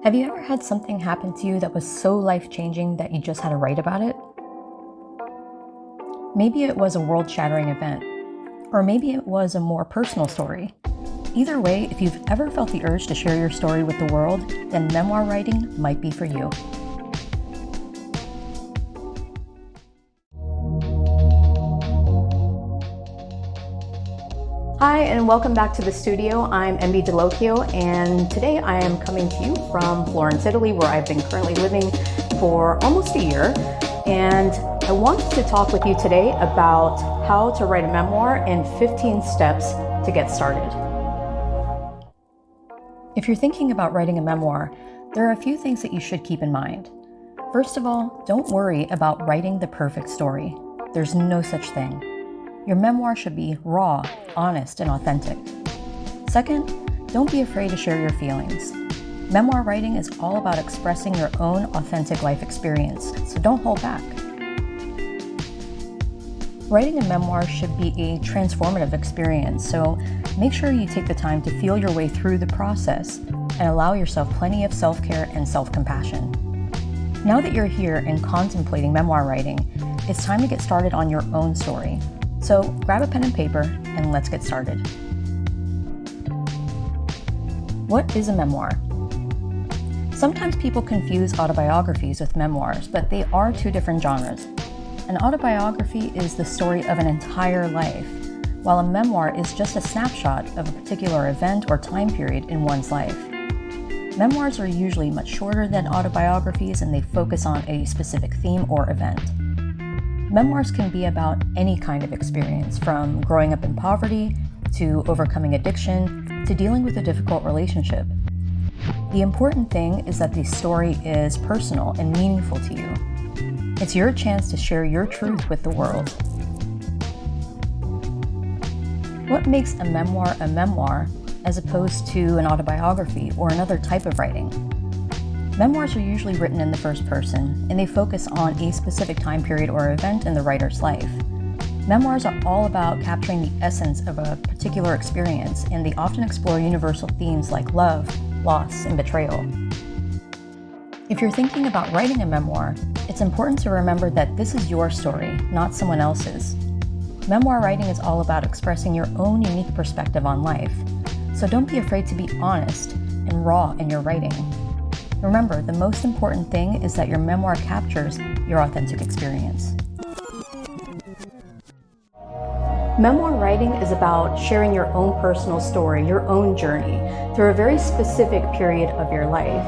Have you ever had something happen to you that was so life-changing that you just had to write about it? Maybe it was a world-shattering event, or maybe it was a more personal story. Either way, if you've ever felt the urge to share your story with the world, then memoir writing might be for you. Hi, and welcome back to the studio. I'm MB Delocchio, and today I am coming to you from Florence, Italy, where I've been currently living for almost a year. And I wanted to talk with you today about how to write a memoir and 15 steps to get started. If you're thinking about writing a memoir, there are a few things that you should keep in mind. First of all, don't worry about writing the perfect story. There's no such thing. Your memoir should be raw, honest, and authentic. Second, don't be afraid to share your feelings. Memoir writing is all about expressing your own authentic life experience, so don't hold back. Writing a memoir should be a transformative experience, so make sure you take the time to feel your way through the process and allow yourself plenty of self-care and self-compassion. Now that you're here and contemplating memoir writing, it's time to get started on your own story. So grab a pen and paper and let's get started. What is a memoir? Sometimes people confuse autobiographies with memoirs, but they are two different genres. An autobiography is the story of an entire life, while a memoir is just a snapshot of a particular event or time period in one's life. Memoirs are usually much shorter than autobiographies, and they focus on a specific theme or event. Memoirs can be about any kind of experience, from growing up in poverty, to overcoming addiction, to dealing with a difficult relationship. The important thing is that the story is personal and meaningful to you. It's your chance to share your truth with the world. What makes a memoir as opposed to an autobiography or another type of writing? Memoirs are usually written in the first person, and they focus on a specific time period or event in the writer's life. Memoirs are all about capturing the essence of a particular experience, and they often explore universal themes like love, loss, and betrayal. If you're thinking about writing a memoir, it's important to remember that this is your story, not someone else's. Memoir writing is all about expressing your own unique perspective on life, so don't be afraid to be honest and raw in your writing. Remember, the most important thing is that your memoir captures your authentic experience. Memoir writing is about sharing your own personal story, your own journey, through a very specific period of your life.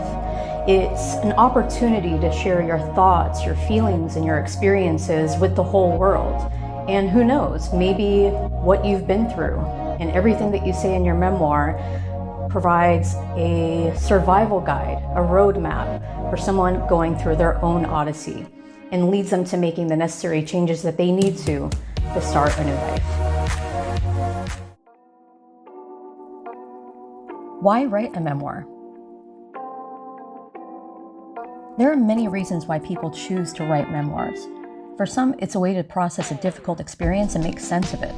It's an opportunity to share your thoughts, your feelings, and your experiences with the whole world. And who knows, maybe what you've been through and everything that you say in your memoir provides a survival guide, a roadmap for someone going through their own odyssey, and leads them to making the necessary changes that they need to start a new life. Why write a memoir? There are many reasons why people choose to write memoirs. For some, it's a way to process a difficult experience and make sense of it.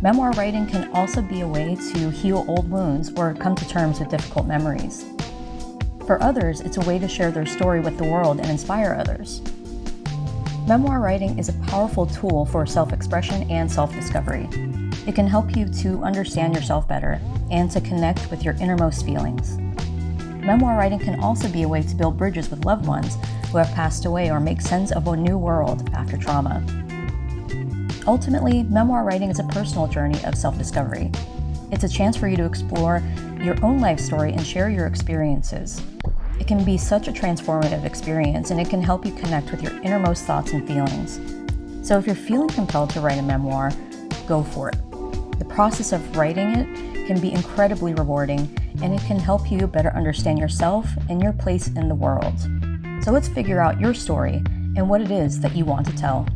Memoir writing can also be a way to heal old wounds or come to terms with difficult memories. For others, it's a way to share their story with the world and inspire others. Memoir writing is a powerful tool for self-expression and self-discovery. It can help you to understand yourself better and to connect with your innermost feelings. Memoir writing can also be a way to build bridges with loved ones who have passed away or make sense of a new world after trauma. Ultimately, memoir writing is a personal journey of self-discovery. It's a chance for you to explore your own life story and share your experiences. It can be such a transformative experience, and it can help you connect with your innermost thoughts and feelings. So if you're feeling compelled to write a memoir, go for it. The process of writing it can be incredibly rewarding, and it can help you better understand yourself and your place in the world. So let's figure out your story and what it is that you want to tell.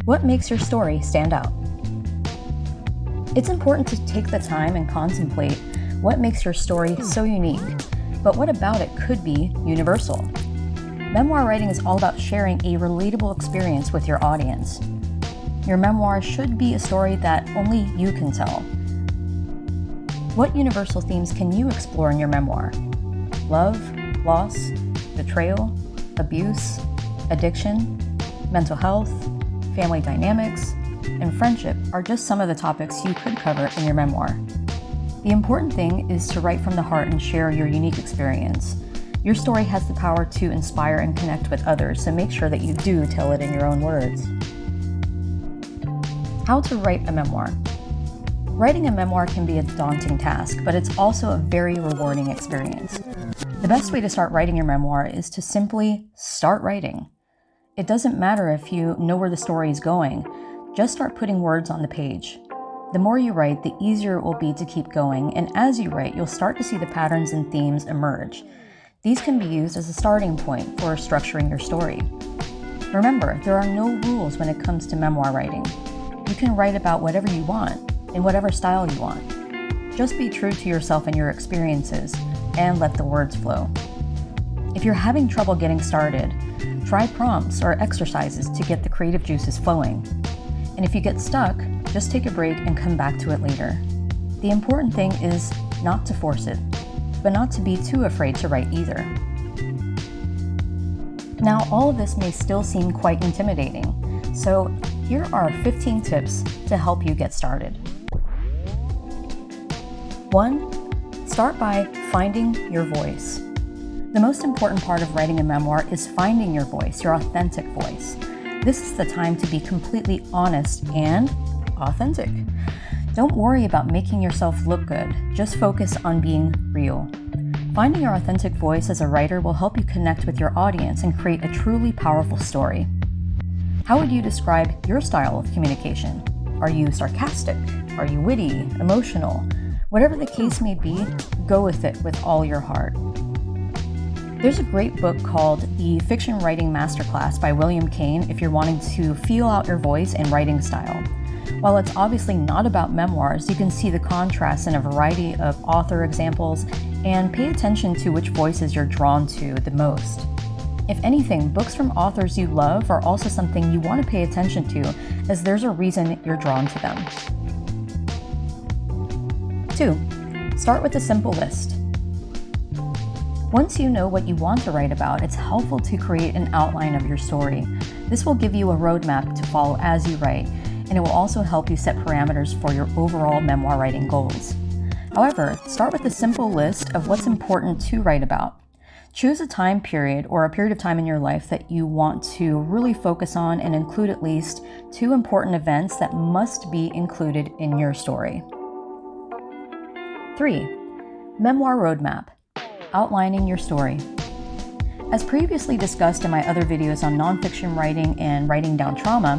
What makes your story stand out? It's important to take the time and contemplate what makes your story so unique, but what about it could be universal? Memoir writing is all about sharing a relatable experience with your audience. Your memoir should be a story that only you can tell. What universal themes can you explore in your memoir? Love, loss, betrayal, abuse, addiction, mental health, family dynamics, and friendship are just some of the topics you could cover in your memoir. The important thing is to write from the heart and share your unique experience. Your story has the power to inspire and connect with others, so make sure that you do tell it in your own words. How to write a memoir. Writing a memoir can be a daunting task, but it's also a very rewarding experience. The best way to start writing your memoir is to simply start writing. It doesn't matter if you know where the story is going, just start putting words on the page. The more you write, the easier it will be to keep going, and as you write, you'll start to see the patterns and themes emerge. These can be used as a starting point for structuring your story. Remember, there are no rules when it comes to memoir writing. You can write about whatever you want, in whatever style you want. Just be true to yourself and your experiences, and let the words flow. If you're having trouble getting started, try prompts or exercises to get the creative juices flowing. And if you get stuck, just take a break and come back to it later. The important thing is not to force it, but not to be too afraid to write either. Now, all of this may still seem quite intimidating, so here are 15 tips to help you get started. 1. Start by finding your voice. The most important part of writing a memoir is finding your voice, your authentic voice. This is the time to be completely honest and authentic. Don't worry about making yourself look good. Just focus on being real. Finding your authentic voice as a writer will help you connect with your audience and create a truly powerful story. How would you describe your style of communication? Are you sarcastic? Are you witty, emotional? Whatever the case may be, go with it with all your heart. There's a great book called The Fiction Writing Masterclass by William Kane if you're wanting to feel out your voice and writing style. While it's obviously not about memoirs, you can see the contrast in a variety of author examples and pay attention to which voices you're drawn to the most. If anything, books from authors you love are also something you want to pay attention to, as there's a reason you're drawn to them. 2. Start with a simple list. Once you know what you want to write about, it's helpful to create an outline of your story. This will give you a roadmap to follow as you write, and it will also help you set parameters for your overall memoir writing goals. However, start with a simple list of what's important to write about. Choose a time period or a period of time in your life that you want to really focus on and include at least 2 important events that must be included in your story. 3. Memoir roadmap. Outlining your story. As previously discussed in my other videos on nonfiction writing and writing down trauma,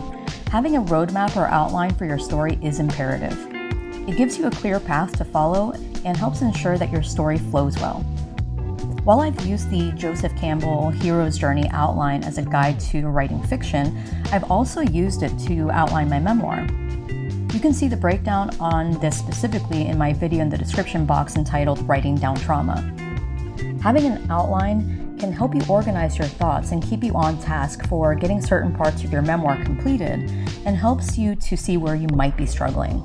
having a roadmap or outline for your story is imperative. It gives you a clear path to follow and helps ensure that your story flows well. While I've used the Joseph Campbell Hero's Journey outline as a guide to writing fiction, I've also used it to outline my memoir. You can see the breakdown on this specifically in my video in the description box entitled Writing Down Trauma. Having an outline can help you organize your thoughts and keep you on task for getting certain parts of your memoir completed, and helps you to see where you might be struggling.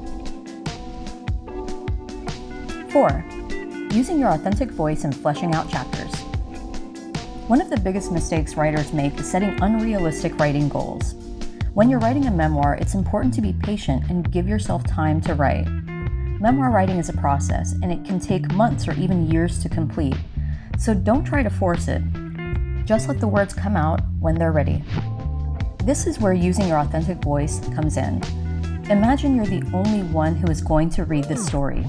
4. Using your authentic voice and fleshing out chapters. One of the biggest mistakes writers make is setting unrealistic writing goals. When you're writing a memoir, it's important to be patient and give yourself time to write. Memoir writing is a process, and it can take months or even years to complete. So don't try to force it. Just let the words come out when they're ready. This is where using your authentic voice comes in. Imagine you're the only one who is going to read this story.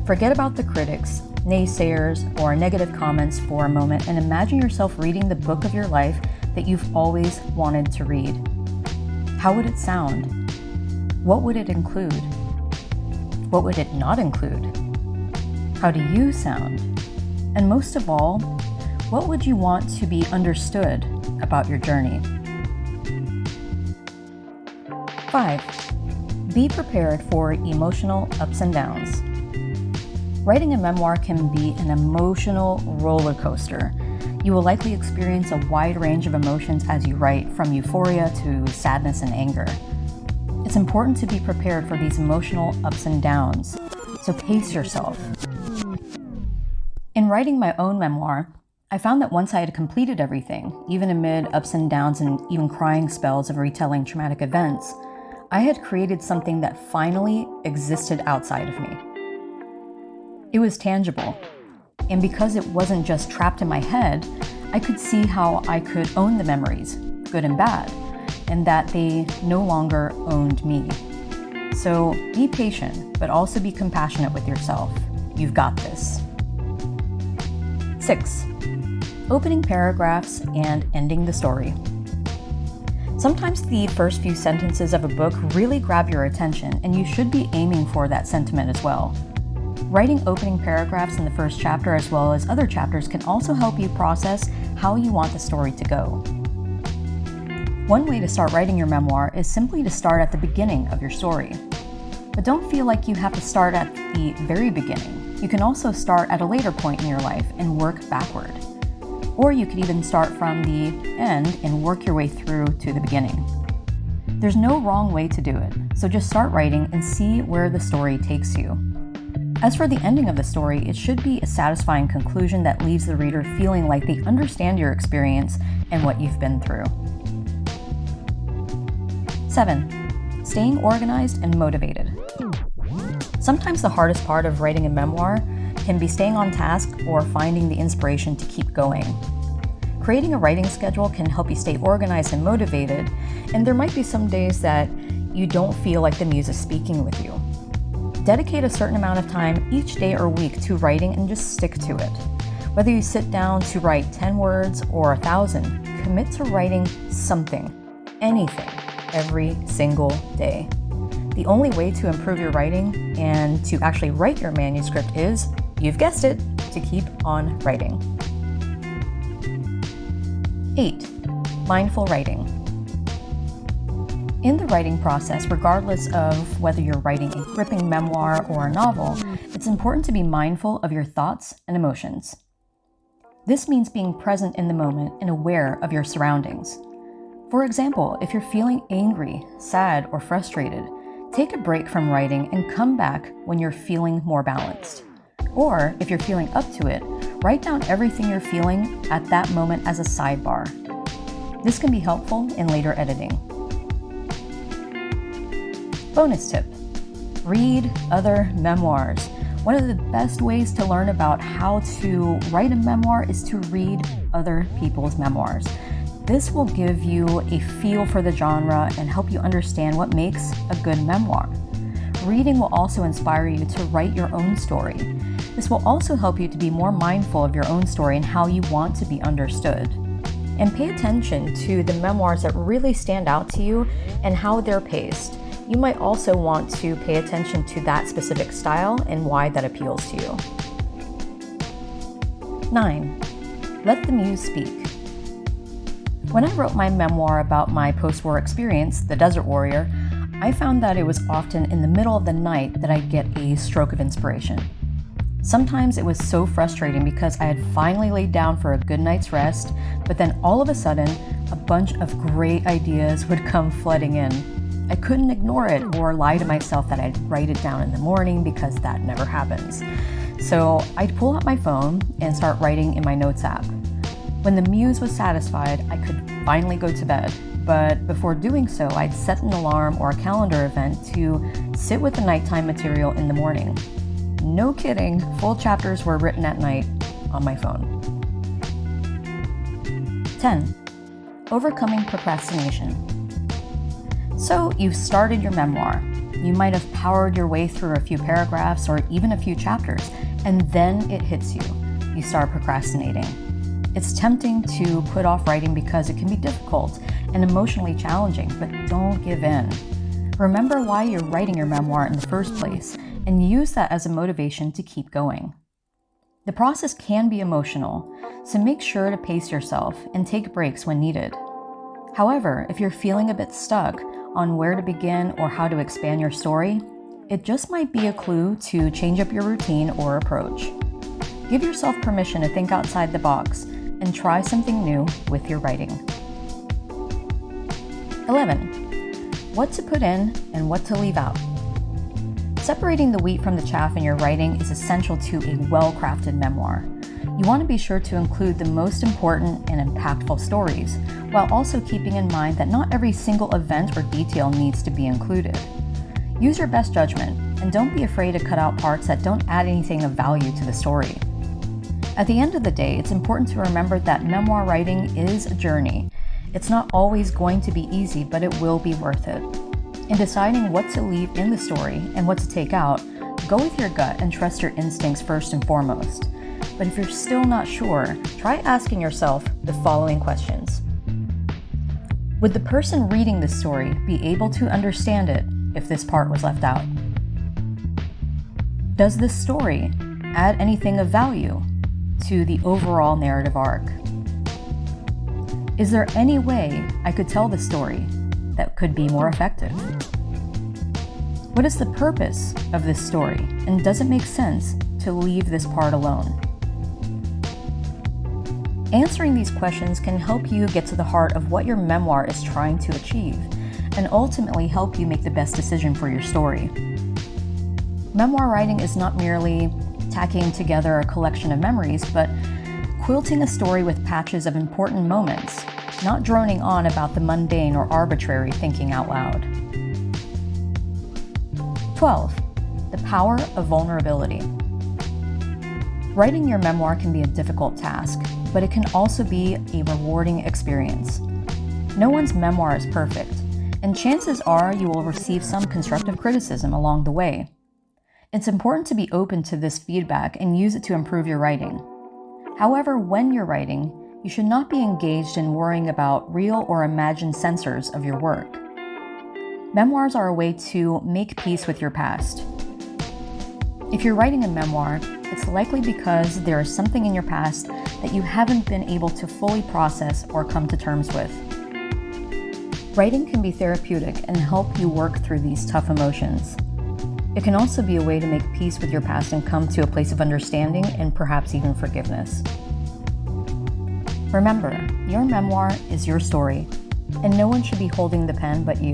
Forget about the critics, naysayers, or negative comments for a moment, and imagine yourself reading the book of your life that you've always wanted to read. How would it sound? What would it include? What would it not include? How do you sound? And most of all, what would you want to be understood about your journey? 5. Be prepared for emotional ups and downs. Writing a memoir can be an emotional roller coaster. You will likely experience a wide range of emotions as you write, from euphoria to sadness and anger. It's important to be prepared for these emotional ups and downs. so pace yourself. In writing my own memoir, I found that once I had completed everything, even amid ups and downs and even crying spells of retelling traumatic events, I had created something that finally existed outside of me. It was tangible, and because it wasn't just trapped in my head, I could see how I could own the memories, good and bad, and that they no longer owned me. So be patient, but also be compassionate with yourself. You've got this. 6. Opening paragraphs and ending the story. Sometimes the first few sentences of a book really grab your attention, and you should be aiming for that sentiment as well. Writing opening paragraphs in the first chapter as well as other chapters can also help you process how you want the story to go. One way to start writing your memoir is simply to start at the beginning of your story. But don't feel like you have to start at the very beginning. You can also start at a later point in your life and work backward. Or you could even start from the end and work your way through to the beginning. There's no wrong way to do it, so just start writing and see where the story takes you. As for the ending of the story, it should be a satisfying conclusion that leaves the reader feeling like they understand your experience and what you've been through. 7. Staying organized and motivated. Sometimes the hardest part of writing a memoir can be staying on task or finding the inspiration to keep going. Creating a writing schedule can help you stay organized and motivated, and there might be some days that you don't feel like the muse is speaking with you. Dedicate a certain amount of time each day or week to writing and just stick to it. Whether you sit down to write 10 words or 1,000, commit to writing something, anything, every single day. The only way to improve your writing and to actually write your manuscript is, you've guessed it, to keep on writing. 8. Mindful writing. In the writing process, regardless of whether you're writing a gripping memoir or a novel, it's important to be mindful of your thoughts and emotions. This means being present in the moment and aware of your surroundings. For example, if you're feeling angry, sad, or frustrated, take a break from writing and come back when you're feeling more balanced. Or, if you're feeling up to it, write down everything you're feeling at that moment as a sidebar. This can be helpful in later editing. Bonus tip: read other memoirs. One of the best ways to learn about how to write a memoir is to read other people's memoirs. This will give you a feel for the genre and help you understand what makes a good memoir. Reading will also inspire you to write your own story. This will also help you to be more mindful of your own story and how you want to be understood. And pay attention to the memoirs that really stand out to you and how they're paced. You might also want to pay attention to that specific style and why that appeals to you. 9. Let the muse speak. When I wrote my memoir about my post-war experience, The Desert Warrior, I found that it was often in the middle of the night that I'd get a stroke of inspiration. Sometimes it was so frustrating because I had finally laid down for a good night's rest, but then all of a sudden, a bunch of great ideas would come flooding in. I couldn't ignore it or lie to myself that I'd write it down in the morning because that never happens. So I'd pull out my phone and start writing in my notes app. When the muse was satisfied, I could finally go to bed. But before doing so, I'd set an alarm or a calendar event to sit with the nighttime material in the morning. No kidding, full chapters were written at night on my phone. 10. Overcoming procrastination. So you've started your memoir. You might have powered your way through a few paragraphs or even a few chapters, and then it hits you. You start procrastinating. It's tempting to put off writing because it can be difficult and emotionally challenging, but don't give in. Remember why you're writing your memoir in the first place and use that as a motivation to keep going. The process can be emotional, so make sure to pace yourself and take breaks when needed. However, if you're feeling a bit stuck on where to begin or how to expand your story, it just might be a clue to change up your routine or approach. Give yourself permission to think outside the box and try something new with your writing. 11. What to put in and what to leave out. Separating the wheat from the chaff in your writing is essential to a well-crafted memoir. You want to be sure to include the most important and impactful stories, while also keeping in mind that not every single event or detail needs to be included. Use your best judgment, and don't be afraid to cut out parts that don't add anything of value to the story. At the end of the day, it's important to remember that memoir writing is a journey. It's not always going to be easy, but it will be worth it. In deciding what to leave in the story and what to take out, go with your gut and trust your instincts first and foremost. But if you're still not sure, try asking yourself the following questions. Would the person reading this story be able to understand it if this part was left out? Does this story add anything of value to the overall narrative arc? Is there any way I could tell the story that could be more effective? What is the purpose of this story, and does it make sense to leave this part alone? Answering these questions can help you get to the heart of what your memoir is trying to achieve, and ultimately help you make the best decision for your story. Memoir writing is not merely tacking together a collection of memories, but quilting a story with patches of important moments, not droning on about the mundane or arbitrary thinking out loud. 12. The power of vulnerability. Writing your memoir can be a difficult task, but it can also be a rewarding experience. No one's memoir is perfect, and chances are you will receive some constructive criticism along the way. It's important to be open to this feedback and use it to improve your writing. However, when you're writing, you should not be engaged in worrying about real or imagined censors of your work. Memoirs are a way to make peace with your past. If you're writing a memoir, it's likely because there is something in your past that you haven't been able to fully process or come to terms with. Writing can be therapeutic and help you work through these tough emotions. It can also be a way to make peace with your past and come to a place of understanding and perhaps even forgiveness. Remember, your memoir is your story, and no one should be holding the pen but you.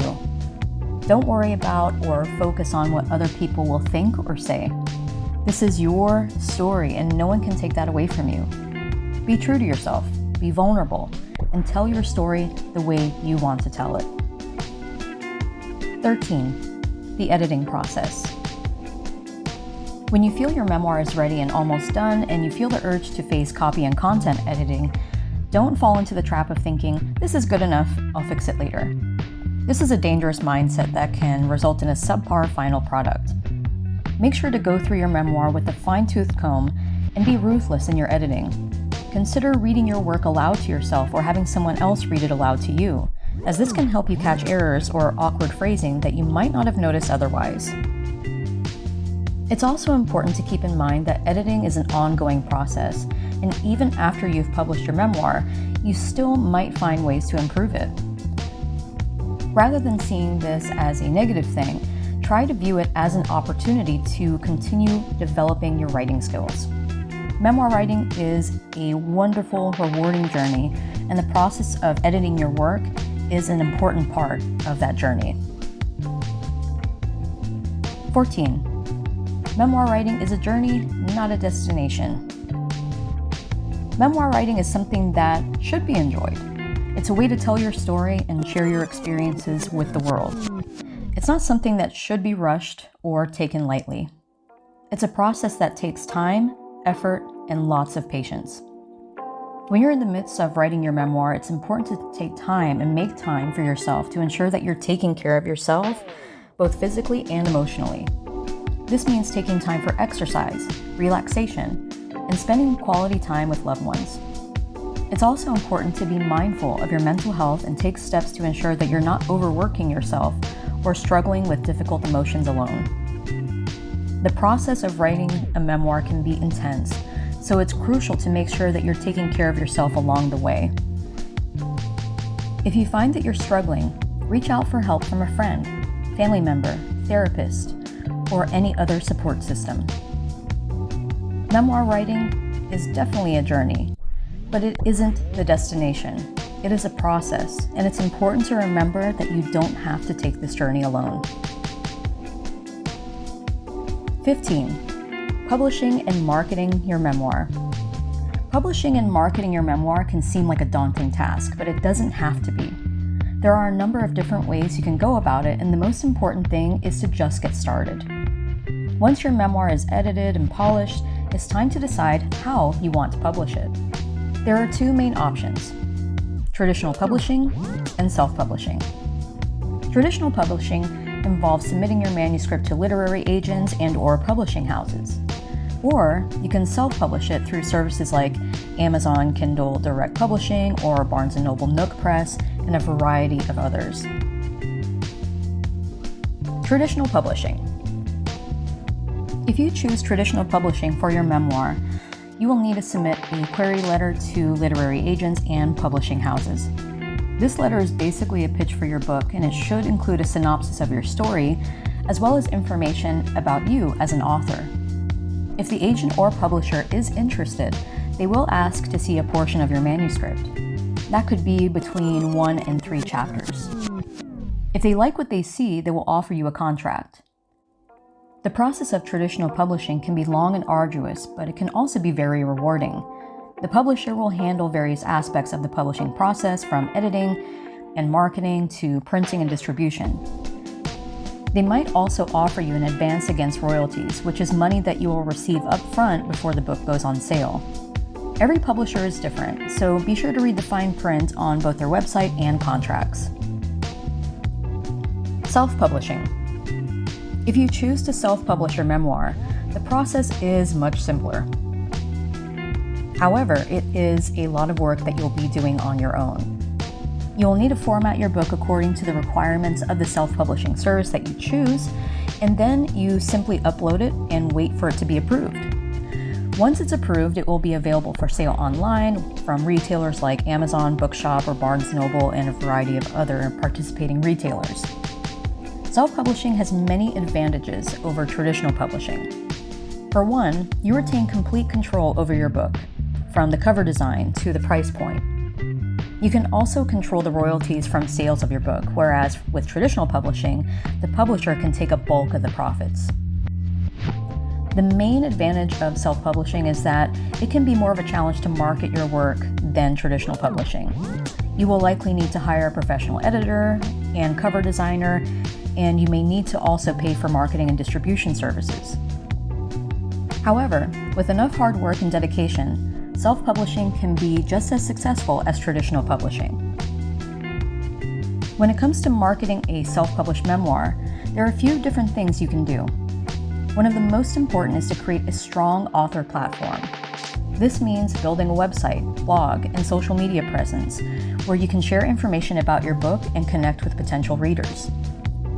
Don't worry about or focus on what other people will think or say. This is your story, and no one can take that away from you. Be true to yourself, be vulnerable, and tell your story the way you want to tell it. 13. The editing process. When you feel your memoir is ready and almost done, and you feel the urge to face copy and content editing, don't fall into the trap of thinking, this is good enough, I'll fix it later. This is a dangerous mindset that can result in a subpar final product. Make sure to go through your memoir with a fine-tooth comb and be ruthless in your editing. Consider reading your work aloud to yourself or having someone else read it aloud to you, as this can help you catch errors or awkward phrasing that you might not have noticed otherwise. It's also important to keep in mind that editing is an ongoing process, and even after you've published your memoir, you still might find ways to improve it. Rather than seeing this as a negative thing, try to view it as an opportunity to continue developing your writing skills. Memoir writing is a wonderful, rewarding journey, and the process of editing your work is an important part of that journey. 14. Memoir writing is a journey, not a destination. Memoir writing is something that should be enjoyed. It's a way to tell your story and share your experiences with the world. It's not something that should be rushed or taken lightly. It's a process that takes time, effort, and lots of patience. When you're in the midst of writing your memoir, it's important to take time and make time for yourself to ensure that you're taking care of yourself, both physically and emotionally. This means taking time for exercise, relaxation, and spending quality time with loved ones. It's also important to be mindful of your mental health and take steps to ensure that you're not overworking yourself or struggling with difficult emotions alone. The process of writing a memoir can be intense, so it's crucial to make sure that you're taking care of yourself along the way. If you find that you're struggling, reach out for help from a friend, family member, therapist, or any other support system. Memoir writing is definitely a journey, but it isn't the destination. It is a process, and it's important to remember that you don't have to take this journey alone. 15. Publishing and marketing your memoir. Publishing and marketing your memoir can seem like a daunting task, but it doesn't have to be. There are a number of different ways you can go about it, and the most important thing is to just get started. Once your memoir is edited and polished, it's time to decide how you want to publish it. There are two main options: traditional publishing and self-publishing. Traditional publishing involves submitting your manuscript to literary agents and/or publishing houses. Or you can self-publish it through services like Amazon Kindle Direct Publishing or Barnes & Noble Nook Press and a variety of others. Traditional publishing. If you choose traditional publishing for your memoir, you will need to submit a query letter to literary agents and publishing houses. This letter is basically a pitch for your book, and it should include a synopsis of your story, as well as information about you as an author. If the agent or publisher is interested, they will ask to see a portion of your manuscript. That could be between 1 and 3 chapters. If they like what they see, they will offer you a contract. The process of traditional publishing can be long and arduous, but it can also be very rewarding. The publisher will handle various aspects of the publishing process, from editing and marketing to printing and distribution. They might also offer you an advance against royalties, which is money that you will receive up front before the book goes on sale. Every publisher is different, so be sure to read the fine print on both their website and contracts. Self-publishing. If you choose to self-publish your memoir, the process is much simpler. However, it is a lot of work that you'll be doing on your own. You will need to format your book according to the requirements of the self-publishing service that you choose, and then you simply upload it and wait for it to be approved. Once it's approved, it will be available for sale online from retailers like Amazon, Bookshop, or Barnes & Noble, and a variety of other participating retailers. Self-publishing has many advantages over traditional publishing. For one, you retain complete control over your book, from the cover design to the price point. You can also control the royalties from sales of your book, whereas with traditional publishing, the publisher can take a bulk of the profits. The main advantage of self-publishing is that it can be more of a challenge to market your work than traditional publishing. You will likely need to hire a professional editor and cover designer, and you may need to also pay for marketing and distribution services. However, with enough hard work and dedication, self-publishing can be just as successful as traditional publishing. When it comes to marketing a self-published memoir, there are a few different things you can do. One of the most important is to create a strong author platform. This means building a website, blog, and social media presence where you can share information about your book and connect with potential readers.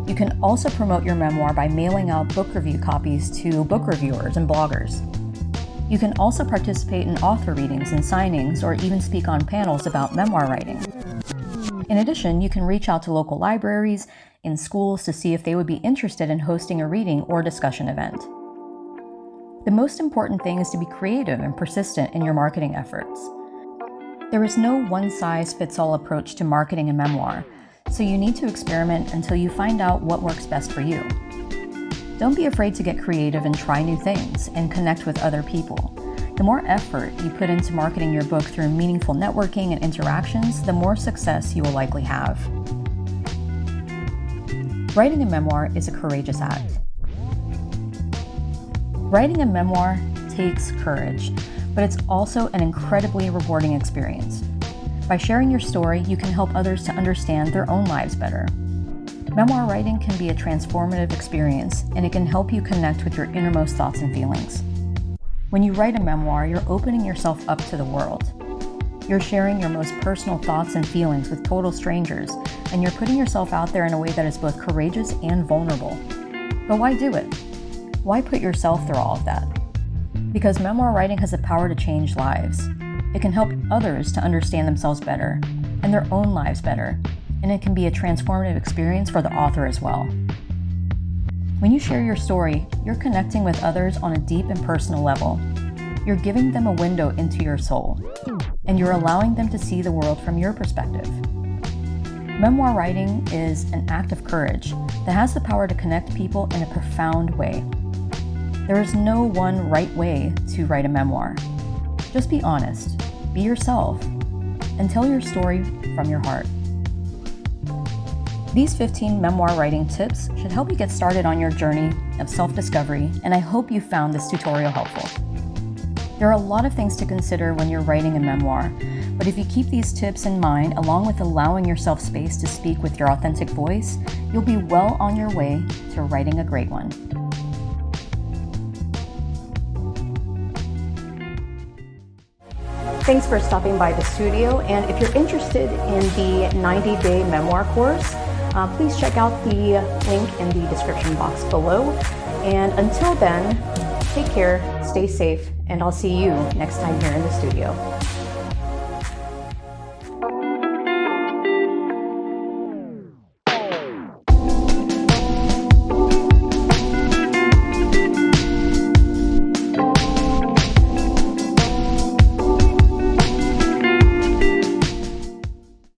You can also promote your memoir by mailing out book review copies to book reviewers and bloggers. You can also participate in author readings and signings, or even speak on panels about memoir writing. In addition, you can reach out to local libraries and schools to see if they would be interested in hosting a reading or discussion event. The most important thing is to be creative and persistent in your marketing efforts. There is no one-size-fits-all approach to marketing a memoir, so you need to experiment until you find out what works best for you. Don't be afraid to get creative and try new things and connect with other people. The more effort you put into marketing your book through meaningful networking and interactions, the more success you will likely have. Writing a memoir is a courageous act. Writing a memoir takes courage, but it's also an incredibly rewarding experience. By sharing your story, you can help others to understand their own lives better. Memoir writing can be a transformative experience, and it can help you connect with your innermost thoughts and feelings. When you write a memoir, you're opening yourself up to the world. You're sharing your most personal thoughts and feelings with total strangers, and you're putting yourself out there in a way that is both courageous and vulnerable. But why do it? Why put yourself through all of that? Because memoir writing has the power to change lives. It can help others to understand themselves better and their own lives better, and it can be a transformative experience for the author as well. When you share your story, you're connecting with others on a deep and personal level. You're giving them a window into your soul, and you're allowing them to see the world from your perspective. Memoir writing is an act of courage that has the power to connect people in a profound way. There is no one right way to write a memoir. Just be honest, be yourself, and tell your story from your heart. These 15 memoir writing tips should help you get started on your journey of self-discovery, and I hope you found this tutorial helpful. There are a lot of things to consider when you're writing a memoir, but if you keep these tips in mind, along with allowing yourself space to speak with your authentic voice, you'll be well on your way to writing a great one. Thanks for stopping by the studio, and if you're interested in the 90-day memoir course, please check out the link in the description box below. And until then, take care, stay safe, and I'll see you next time here in the studio.